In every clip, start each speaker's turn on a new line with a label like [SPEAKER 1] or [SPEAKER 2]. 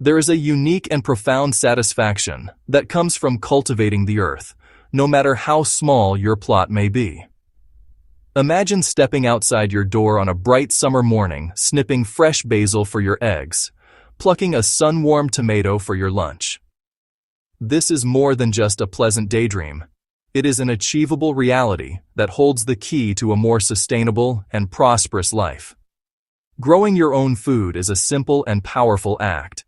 [SPEAKER 1] There is a unique and profound satisfaction that comes from cultivating the earth, no matter how small your plot may be. Imagine stepping outside your door on a bright summer morning, snipping fresh basil for your eggs, plucking a sun-warmed tomato for your lunch. This is more than just a pleasant daydream. It is an achievable reality that holds the key to a more sustainable and prosperous life. Growing your own food is a simple and powerful act.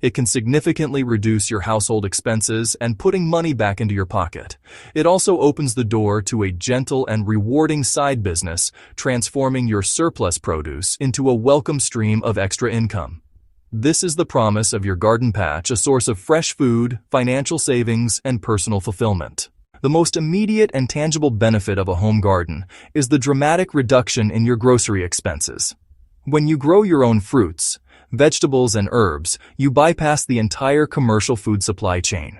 [SPEAKER 1] It can significantly reduce your household expenses and putting money back into your pocket. It also opens the door to a gentle and rewarding side business, transforming your surplus produce into a welcome stream of extra income. This is the promise of your garden patch, a source of fresh food, financial savings, and personal fulfillment. The most immediate and tangible benefit of a home garden is the dramatic reduction in your grocery expenses. When you grow your own fruits, vegetables, and herbs, you bypass the entire commercial food supply chain.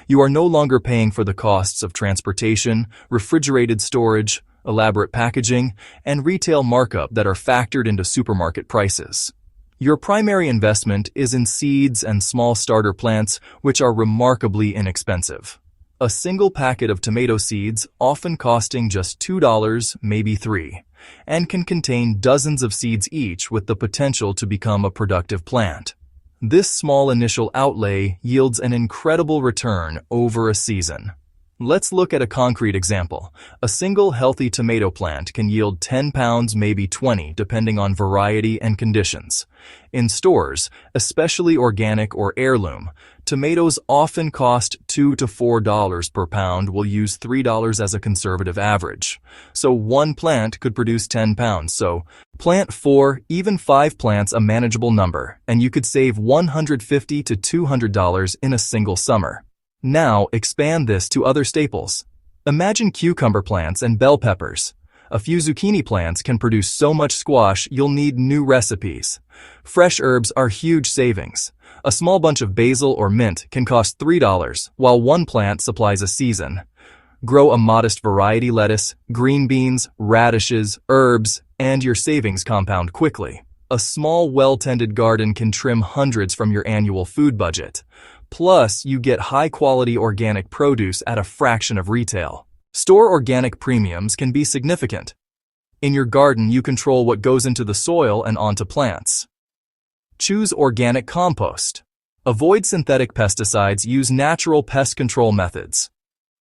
[SPEAKER 1] You are no longer paying for the costs of transportation, refrigerated storage, elaborate packaging, and retail markup that are factored into supermarket prices. Your primary investment is in seeds and small starter plants, which are remarkably inexpensive. A single packet of tomato seeds, often costing just $2, maybe $3, and can contain dozens of seeds each with the potential to become a productive plant. This small initial outlay yields an incredible return over a season. Let's look at a concrete example. A single healthy tomato plant can yield 10 pounds, maybe 20, depending on variety and conditions. In stores, especially organic or heirloom, tomatoes often cost $2 to $4 per pound. We'll use $3 as a conservative average. So one plant could produce 10 pounds. So plant 4, even 5 plants, a manageable number, and you could save $150 to $200 in a single summer. Now expand this to other staples. Imagine cucumber plants and bell peppers. A few zucchini plants can produce so much squash you'll need new recipes. Fresh herbs are huge savings. A small bunch of basil or mint can cost $3, while one plant supplies a season. Grow a modest variety: lettuce, green beans, radishes, herbs, and your savings compound quickly. A small, well-tended garden can trim hundreds from your annual food budget. Plus, you get high-quality organic produce at a fraction of retail. Store organic premiums can be significant. In your garden, you control what goes into the soil and onto plants. Choose organic compost. Avoid synthetic pesticides. Use natural pest control methods.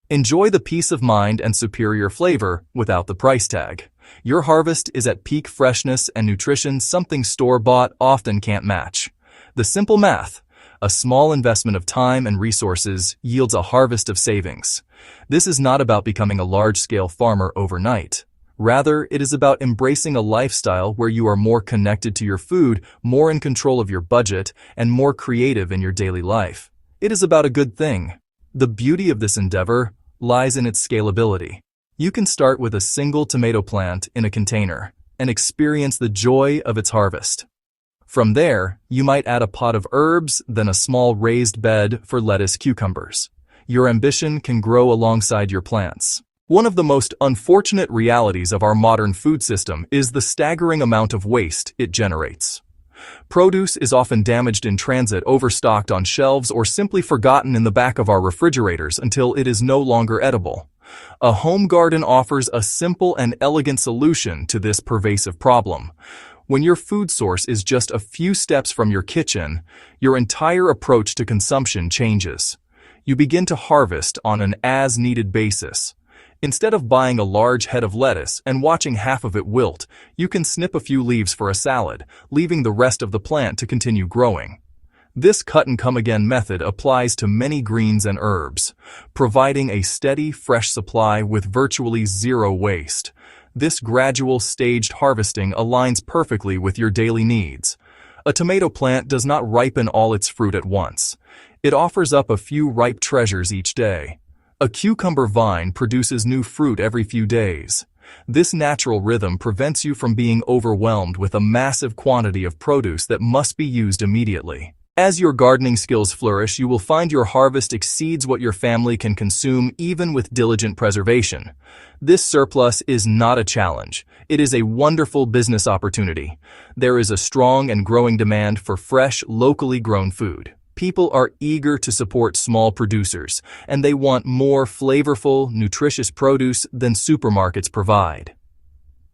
[SPEAKER 1] Enjoy the peace of mind and superior flavor without the price tag. Your harvest is at peak freshness and nutrition, something store-bought often can't match. The simple math: a small investment of time and resources yields a harvest of savings. This is not about becoming a large-scale farmer overnight. Rather, it is about embracing a lifestyle where you are more connected to your food, more in control of your budget, and more creative in your daily life. It is about a good thing. The beauty of this endeavor lies in its scalability. You can start with a single tomato plant in a container and experience the joy of its harvest. From there, you might add a pot of herbs, then a small raised bed for lettuce, cucumbers. Your ambition can grow alongside your plants. One of the most unfortunate realities of our modern food system is the staggering amount of waste it generates. Produce is often damaged in transit, overstocked on shelves, or simply forgotten in the back of our refrigerators until it is no longer edible. A home garden offers a simple and elegant solution to this pervasive problem. When your food source is just a few steps from your kitchen, your entire approach to consumption changes. You begin to harvest on an as-needed basis. Instead of buying a large head of lettuce and watching half of it wilt, you can snip a few leaves for a salad, leaving the rest of the plant to continue growing. This cut-and-come-again method applies to many greens and herbs, providing a steady, fresh supply with virtually zero waste. This gradual, staged harvesting aligns perfectly with your daily needs. A tomato plant does not ripen all its fruit at once. It offers up a few ripe treasures each day. A cucumber vine produces new fruit every few days. This natural rhythm prevents you from being overwhelmed with a massive quantity of produce that must be used immediately. As your gardening skills flourish, you will find your harvest exceeds what your family can consume even with diligent preservation. This surplus is not a challenge. It is a wonderful business opportunity. There is a strong and growing demand for fresh, locally grown food. People are eager to support small producers, and they want more flavorful, nutritious produce than supermarkets provide.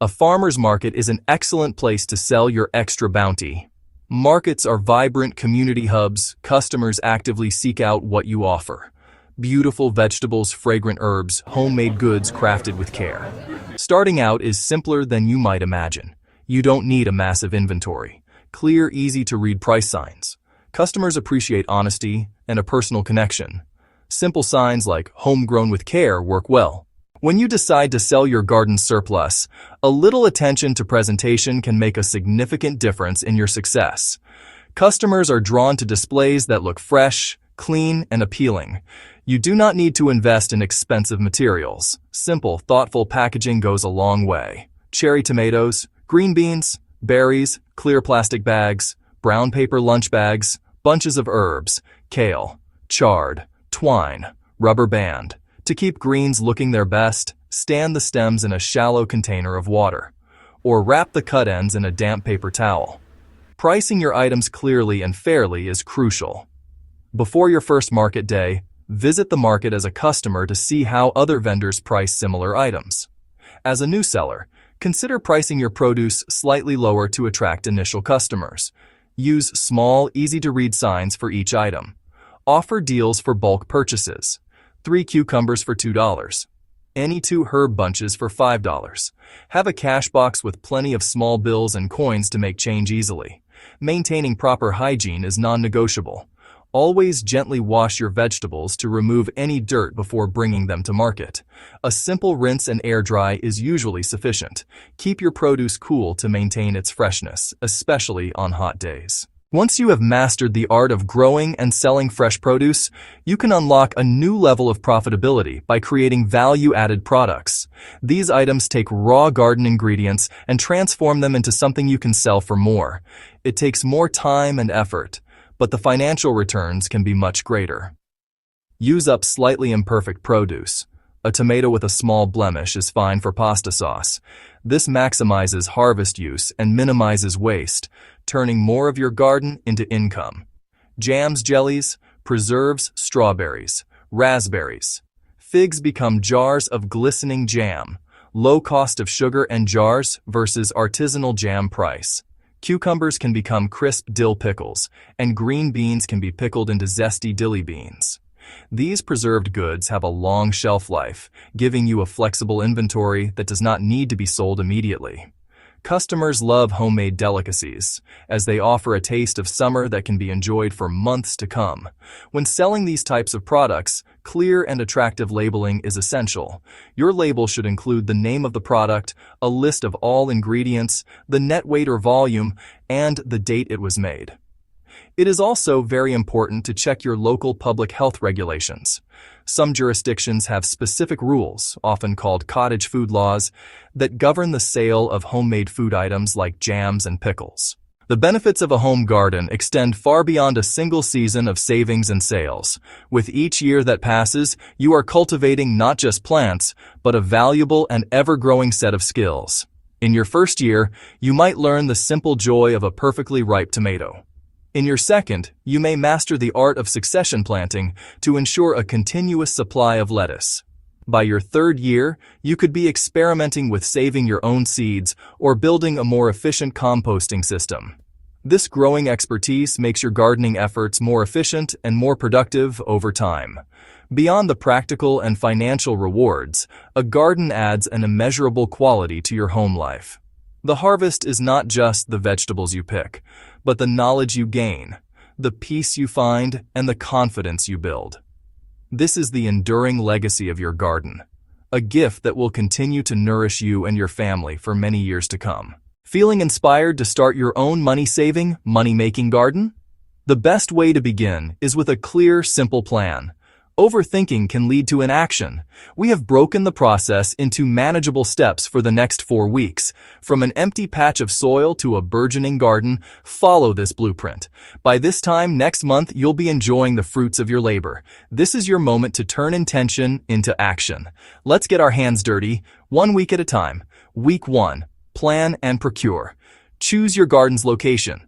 [SPEAKER 1] A farmer's market is an excellent place to sell your extra bounty. Markets are vibrant community hubs. Customers actively seek out what you offer. Beautiful vegetables, fragrant herbs, homemade goods crafted with care. Starting out is simpler than you might imagine. You don't need a massive inventory. Clear, easy-to-read price signs. Customers appreciate honesty and a personal connection. Simple signs like "homegrown with care" work well. When you decide to sell your garden surplus, a little attention to presentation can make a significant difference in your success. Customers are drawn to displays that look fresh, clean, and appealing. You do not need to invest in expensive materials. Simple, thoughtful packaging goes a long way. Cherry tomatoes, green beans, berries, clear plastic bags, brown paper lunch bags, bunches of herbs, kale, chard, twine, rubber band. To keep greens looking their best, stand the stems in a shallow container of water, or wrap the cut ends in a damp paper towel. Pricing your items clearly and fairly is crucial. Before your first market day, visit the market as a customer to see how other vendors price similar items. As a new seller, consider pricing your produce slightly lower to attract initial customers. Use small, easy-to-read signs for each item. Offer deals for bulk purchases. 3 cucumbers for $2. Any 2 herb bunches for $5. Have a cash box with plenty of small bills and coins to make change easily. Maintaining proper hygiene is non-negotiable. Always gently wash your vegetables to remove any dirt before bringing them to market. A simple rinse and air dry is usually sufficient. Keep your produce cool to maintain its freshness, especially on hot days. Once you have mastered the art of growing and selling fresh produce, you can unlock a new level of profitability by creating value-added products. These items take raw garden ingredients and transform them into something you can sell for more. It takes more time and effort, but the financial returns can be much greater. Use up slightly imperfect produce. A tomato with a small blemish is fine for pasta sauce. This maximizes harvest use and minimizes waste, turning more of your garden into income. Jams, jellies, preserves, strawberries, raspberries. Figs become jars of glistening jam. Low cost of sugar and jars versus artisanal jam price. Cucumbers can become crisp dill pickles, and green beans can be pickled into zesty dilly beans. These preserved goods have a long shelf life, giving you a flexible inventory that does not need to be sold immediately. Customers love homemade delicacies, as they offer a taste of summer that can be enjoyed for months to come. When selling these types of products, clear and attractive labeling is essential. Your label should include the name of the product, a list of all ingredients, the net weight or volume, and the date it was made. It is also very important to check your local public health regulations. Some jurisdictions have specific rules, often called cottage food laws, that govern the sale of homemade food items like jams and pickles. The benefits of a home garden extend far beyond a single season of savings and sales. With each year that passes, you are cultivating not just plants, but a valuable and ever-growing set of skills. In your first year, you might learn the simple joy of a perfectly ripe tomato. In your second, you may master the art of succession planting to ensure a continuous supply of lettuce. By your third year, you could be experimenting with saving your own seeds or building a more efficient composting system. This growing expertise makes your gardening efforts more efficient and more productive over time. Beyond the practical and financial rewards, a garden adds an immeasurable quality to your home life. The harvest is not just the vegetables you pick, but the knowledge you gain, the peace you find, and the confidence you build. This is the enduring legacy of your garden, a gift that will continue to nourish you and your family for many years to come. Feeling inspired to start your own money-saving, money-making garden? The best way to begin is with a clear, simple plan. Overthinking can lead to inaction. We have broken the process into manageable steps for the next 4 weeks. From an empty patch of soil to a burgeoning garden, follow this blueprint. By this time next month, you'll be enjoying the fruits of your labor. This is your moment to turn intention into action. Let's get our hands dirty, 1 week at a time. Week 1. Plan and procure. Choose your garden's location.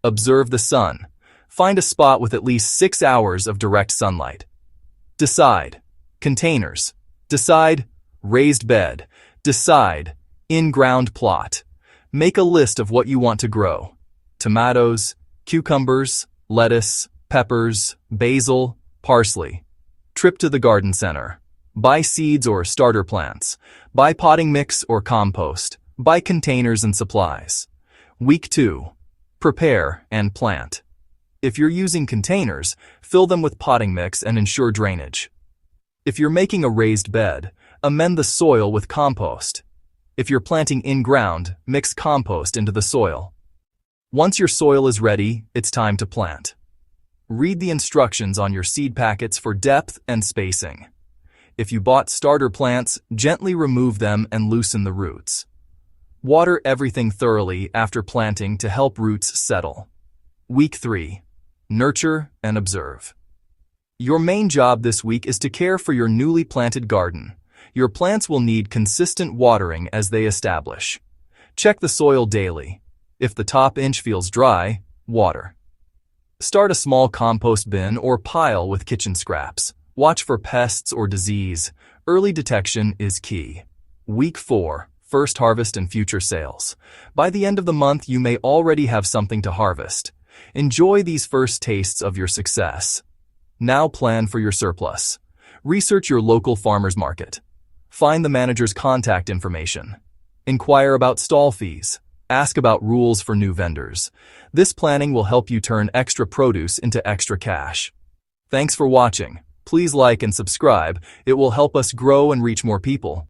[SPEAKER 1] Observe the sun. Find a spot with at least 6 hours of direct sunlight. Decide. Containers. Decide. Raised bed. Decide. In-ground plot. Make a list of what you want to grow. Tomatoes, cucumbers, lettuce, peppers, basil, parsley. Trip to the garden center. Buy seeds or starter plants. Buy potting mix or compost. Buy containers and supplies. Week 2. Prepare and plant. If you're using containers, fill them with potting mix and ensure drainage. If you're making a raised bed, amend the soil with compost. If you're planting in-ground, mix compost into the soil. Once your soil is ready, it's time to plant. Read the instructions on your seed packets for depth and spacing. If you bought starter plants, gently remove them and loosen the roots. Water everything thoroughly after planting to help roots settle. Week 3. Nurture and observe. Your main job this week is to care for your newly planted garden. Your plants will need consistent watering as they establish. Check the soil daily. If the top inch feels dry, water. Start a small compost bin or pile with kitchen scraps. Watch for pests or disease. Early detection is key. Week 4. First harvest and future sales. By the end of the month, you may already have something to harvest. Enjoy these first tastes of your success. Now plan for your surplus. Research your local farmer's market. Find the manager's contact information. Inquire about stall fees. Ask about rules for new vendors. This planning will help you turn extra produce into extra cash. Thanks for watching. Please like and subscribe. It will help us grow and reach more people.